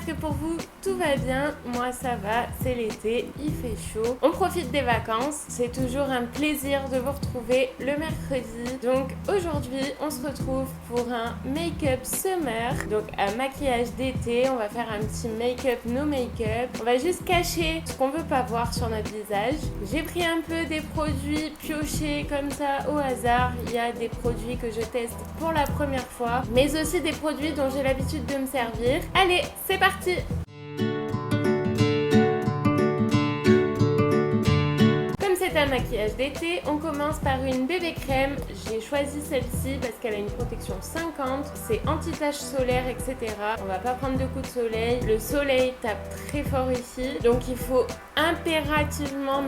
que pour vous tout va bien, moi ça va, c'est l'été, il fait chaud, on profite des vacances, c'est toujours un plaisir de vous retrouver le mercredi. Donc aujourd'hui on se retrouve pour un make-up summer, donc un maquillage d'été, on va faire un petit make-up no make-up, on va juste cacher ce qu'on veut pas voir sur notre visage. J'ai pris un peu des produits piochés comme ça au hasard, il y a des produits que je teste pour la première fois, mais aussi des produits dont j'ai l'habitude de me servir. Allez, c'est parti! C'est un maquillage d'été, on commence par une bébé crème. J'ai choisi celle-ci parce qu'elle a une protection 50, c'est anti-tache solaire, etc. On va pas prendre de coups de soleil, le soleil tape très fort ici, donc il faut impérativement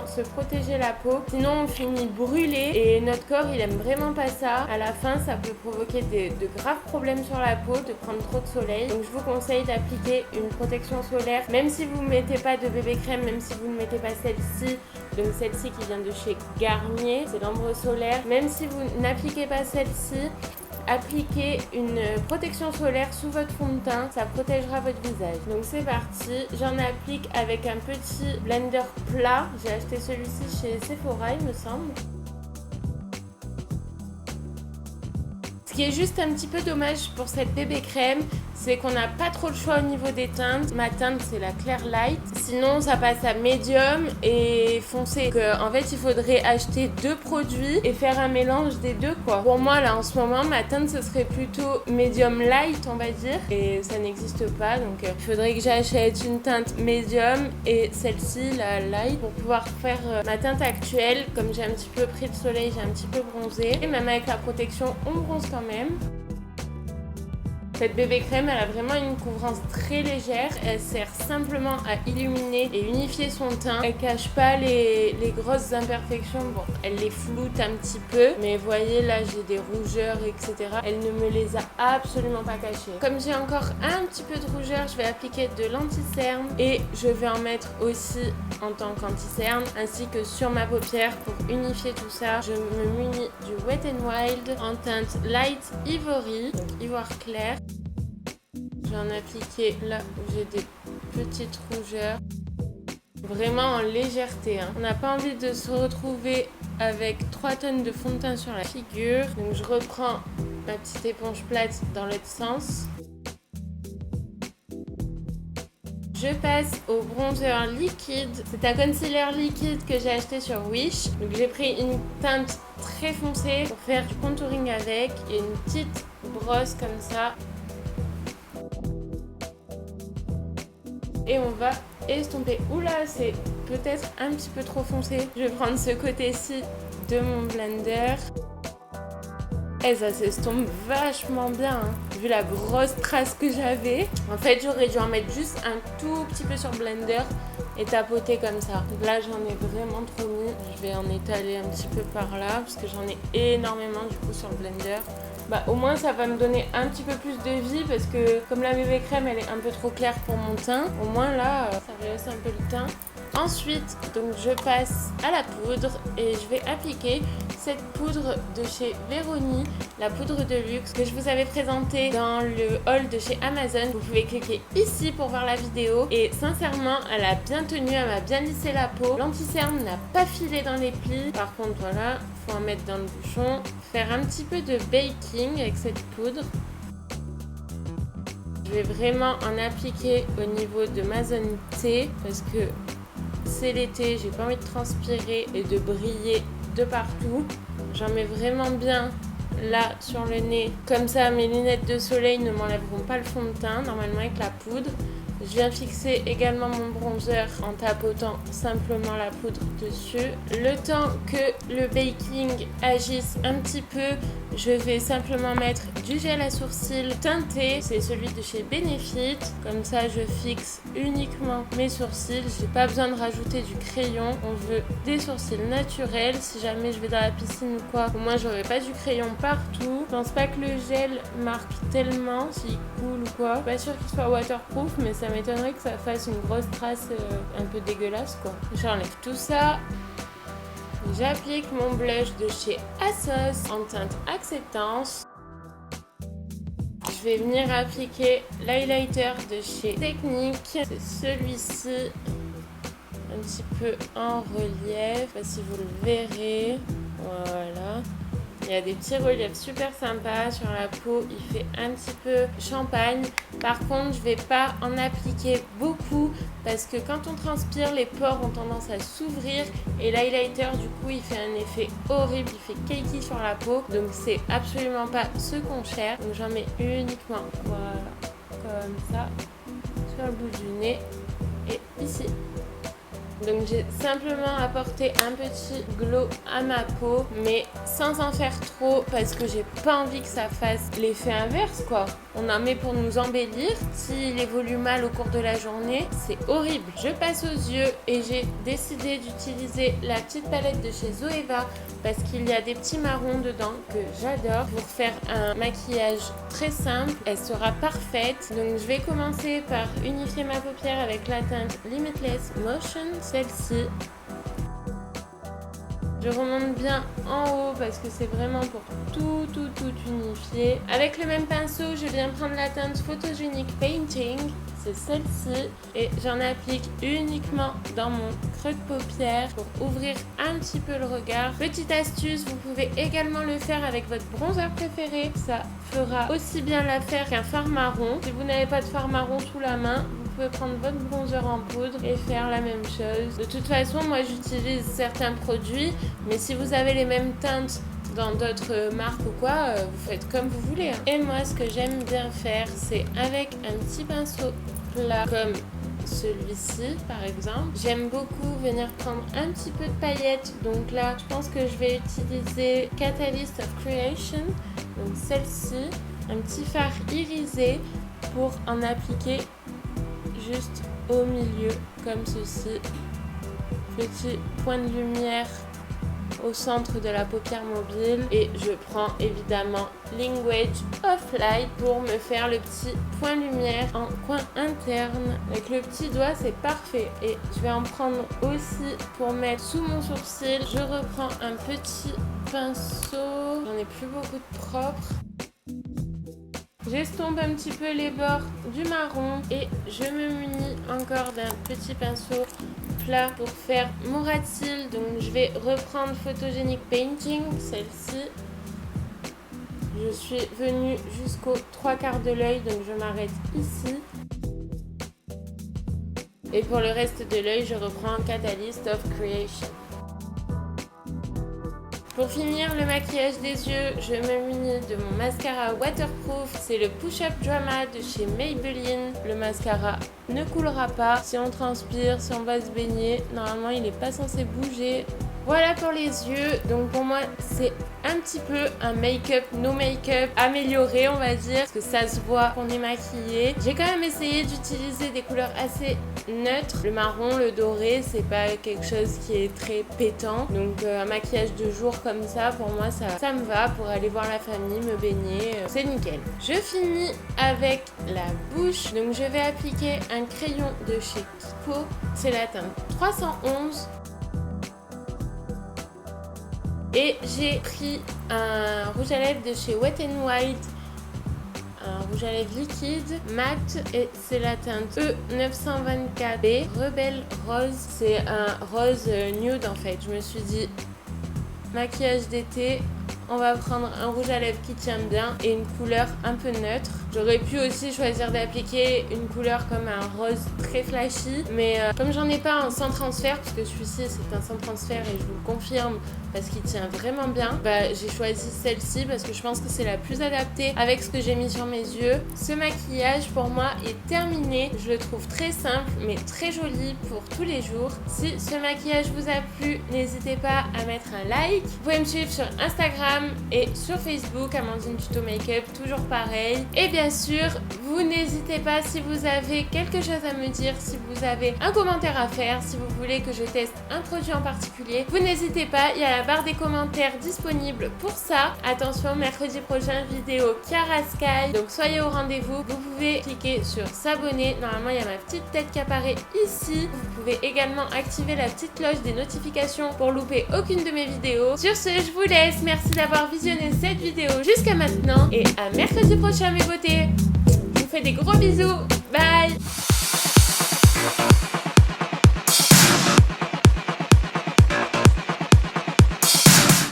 se protéger la peau, sinon on finit brûlé et notre corps il aime vraiment pas ça. À la fin ça peut provoquer de graves problèmes sur la peau de prendre trop de soleil, donc je vous conseille d'appliquer une protection solaire même si vous ne mettez pas de bébé crème, même si vous ne mettez pas celle-ci. Donc celle-ci qui vient de chez Garnier, c'est l'ambre solaire. Même si vous n'appliquez pas celle-ci, appliquez une protection solaire sous votre fond de teint, ça protégera votre visage. Donc c'est parti, j'en applique avec un petit blender plat. J'ai acheté celui-ci chez Sephora il me semble. Ce qui est juste un petit peu dommage pour cette bébé crème, c'est qu'on n'a pas trop le choix au niveau des teintes. Ma teinte c'est la Clear Light, sinon ça passe à médium et foncé. Donc, en fait il faudrait acheter deux produits et faire un mélange des deux quoi. Pour moi là en ce moment ma teinte ce serait plutôt médium light on va dire, et ça n'existe pas, donc il faudrait que j'achète une teinte médium et celle-ci la light pour pouvoir faire ma teinte actuelle. Comme j'ai un petit peu pris de soleil, j'ai un petit peu bronzé et même avec la protection on bronze quand même. Cette bébé crème, elle a vraiment une couvrance très légère. Elle sert simplement à illuminer et unifier son teint. Elle cache pas les grosses imperfections. Bon, elle les floute un petit peu. Mais vous voyez, là, j'ai des rougeurs, etc. Elle ne me les a absolument pas cachées. Comme j'ai encore un petit peu de rougeur, je vais appliquer de l'anti-cerne. Et je vais en mettre aussi en tant qu'anti-cerne, ainsi que sur ma paupière pour unifier tout ça. Je me munis du Wet n Wild en teinte Light Ivory, donc ivoire clair. Je vais en appliquer là où j'ai des petites rougeurs, vraiment en légèreté. On n'a pas envie de se retrouver avec 3 tonnes de fond de teint sur la figure. Donc je reprends ma petite éponge plate dans l'autre sens. Je passe au bronzer liquide. C'est un concealer liquide que j'ai acheté sur Wish. Donc j'ai pris une teinte très foncée pour faire du contouring avec et une petite brosse comme ça. Et on va estomper. Oula, c'est peut-être un petit peu trop foncé. Je vais prendre ce côté-ci de mon blender. Et ça s'estompe vachement bien, hein. Vu la grosse trace que j'avais. En fait, j'aurais dû en mettre juste un tout petit peu sur blender et tapoter comme ça. Donc là, j'en ai vraiment trop mis. Je vais en étaler un petit peu par là parce que j'en ai énormément du coup sur le blender. Bah, au moins ça va me donner un petit peu plus de vie parce que comme la bébé crème elle est un peu trop claire pour mon teint, au moins là ça rehausse un peu le teint. Ensuite donc je passe à la poudre et je vais appliquer cette poudre de chez Veroni, la poudre de luxe que je vous avais présentée dans le haul de chez Amazon. Vous pouvez cliquer ici pour voir la vidéo et sincèrement elle a bien tenu, elle m'a bien lissé la peau. L'anti-cerne n'a pas filé dans les plis. Par contre voilà, faut en mettre dans le bouchon, faire un petit peu de baking avec cette poudre. Je vais vraiment en appliquer au niveau de ma zone T parce que c'est l'été, j'ai pas envie de transpirer et de briller de partout. J'en mets vraiment bien là sur le nez, comme ça mes lunettes de soleil ne m'enlèveront pas le fond de teint normalement avec la poudre. Je viens fixer également mon bronzer en tapotant simplement la poudre dessus. Le temps que le baking agisse un petit peu, je vais simplement mettre du gel à sourcils teinté. C'est celui de chez Benefit. Comme ça, je fixe uniquement mes sourcils. J'ai pas besoin de rajouter du crayon. On veut des sourcils naturels. Si jamais je vais dans la piscine ou quoi, au moins j'aurai pas du crayon partout. Je pense pas que le gel marque tellement s'il coule ou quoi. Pas sûr qu'il soit waterproof, mais ça m'étonnerait que ça fasse une grosse trace un peu dégueulasse quoi. J'enlève tout ça. J'applique mon blush de chez ASOS en teinte acceptance. Je je vais venir appliquer l'highlighter de chez Technique. C'est celui-ci, un petit peu en relief, je sais pas si vous le verrez. Voilà. Il y a des petits reliefs super sympas sur la peau, il fait un petit peu champagne. Par contre, je vais pas en appliquer beaucoup parce que quand on transpire, les pores ont tendance à s'ouvrir et l'highlighter, du coup, il fait un effet horrible, il fait cakey sur la peau. Donc, c'est absolument pas ce qu'on cherche. Donc, j'en mets uniquement, voilà, comme ça, sur le bout du nez et ici. Donc j'ai simplement apporté un petit glow à ma peau, mais sans en faire trop parce que j'ai pas envie que ça fasse l'effet inverse quoi. On en met pour nous embellir. S'il évolue mal au cours de la journée, c'est horrible. Je passe aux yeux et j'ai décidé d'utiliser la petite palette de chez Zoeva parce qu'il y a des petits marrons dedans que j'adore pour faire un maquillage très simple. Elle sera parfaite. Donc je vais commencer par unifier ma paupière avec la teinte Limitless Motion. Celle-ci. Je remonte bien en haut parce que c'est vraiment pour tout unifier. Avec le même pinceau, je viens prendre la teinte Photogenic Painting. C'est celle-ci. Et j'en applique uniquement dans mon creux de paupière pour ouvrir un petit peu le regard. Petite astuce, vous pouvez également le faire avec votre bronzer préféré. Ça fera aussi bien l'affaire qu'un fard marron. Si vous n'avez pas de fard marron sous la main, vous pouvez prendre votre bronzer en poudre et faire la même chose. De toute façon, moi j'utilise certains produits, mais si vous avez les mêmes teintes dans d'autres marques ou quoi, vous faites comme vous voulez. Et moi, ce que j'aime bien faire, c'est avec un petit pinceau plat comme celui-ci par exemple. J'aime beaucoup venir prendre un petit peu de paillettes. Donc là, je pense que je vais utiliser Catalyst of Creation. Donc celle-ci, un petit fard irisé pour en appliquer juste au milieu comme ceci. Petit point de lumière au centre de la paupière mobile et je prends évidemment Language of Light pour me faire le petit point lumière en coin interne. Avec le petit doigt, c'est parfait. Et je vais en prendre aussi pour mettre sous mon sourcil. Je reprends un petit pinceau. J'en ai plus beaucoup de propre. J'estompe un petit peu les bords du marron et je me munis encore d'un petit pinceau plat pour faire mon ras de cils. Donc je vais reprendre Photogenic Painting, celle-ci. Je suis venue jusqu'aux 3/4 de l'œil, donc je m'arrête ici. Et pour le reste de l'œil, je reprends Catalyst of Creation. Pour finir le maquillage des yeux, je me munis de mon mascara waterproof. C'est le Push Up Drama de chez Maybelline. Le mascara ne coulera pas. Si on transpire, si on va se baigner, normalement il n'est pas censé bouger. Voilà pour les yeux. Donc pour moi, c'est un petit peu un make-up, no make-up amélioré, on va dire. Parce que ça se voit qu'on est maquillé. J'ai quand même essayé d'utiliser des couleurs assez neutres. Le marron, le doré, c'est pas quelque chose qui est très pétant. Donc un maquillage de jour comme ça, pour moi, ça me va pour aller voir la famille, me baigner. C'est nickel. Je finis avec la bouche. Donc je vais appliquer un crayon de chez Kiko. C'est la teinte 311. Et j'ai pris un rouge à lèvres de chez Wet n Wild, un rouge à lèvres liquide, mat, et c'est la teinte E924B, Rebelle Rose. C'est un rose nude en fait. Je me suis dit, maquillage d'été, on va prendre un rouge à lèvres qui tient bien et une couleur un peu neutre. J'aurais pu aussi choisir d'appliquer une couleur comme un rose très flashy, mais comme j'en ai pas un sans transfert, parce que celui-ci c'est un sans transfert et je vous le confirme parce qu'il tient vraiment bien, j'ai choisi celle-ci parce que je pense que c'est la plus adaptée avec ce que j'ai mis sur mes yeux. Ce maquillage pour moi est terminé. Je le trouve très simple mais très joli pour tous les jours. Si ce maquillage vous a plu, n'hésitez pas à mettre un like. Vous pouvez me suivre sur Instagram et sur Facebook, Amandine Tuto Makeup, toujours pareil. Et bien sûr, vous n'hésitez pas si vous avez quelque chose à me dire, si vous avez un commentaire à faire, si vous voulez que je teste un produit en particulier, vous n'hésitez pas, il y a la barre des commentaires disponible pour ça. Attention, mercredi prochain, vidéo Chiara Sky, donc soyez au rendez-vous. Vous pouvez cliquer sur s'abonner, normalement il y a ma petite tête qui apparaît ici. Vous pouvez également activer la petite cloche des notifications pour louper aucune de mes vidéos. Sur ce, je vous laisse, merci d'avoir d'avoir visionné cette vidéo jusqu'à maintenant et à mercredi prochain mes beautés. Je vous fais des gros bisous. Bye.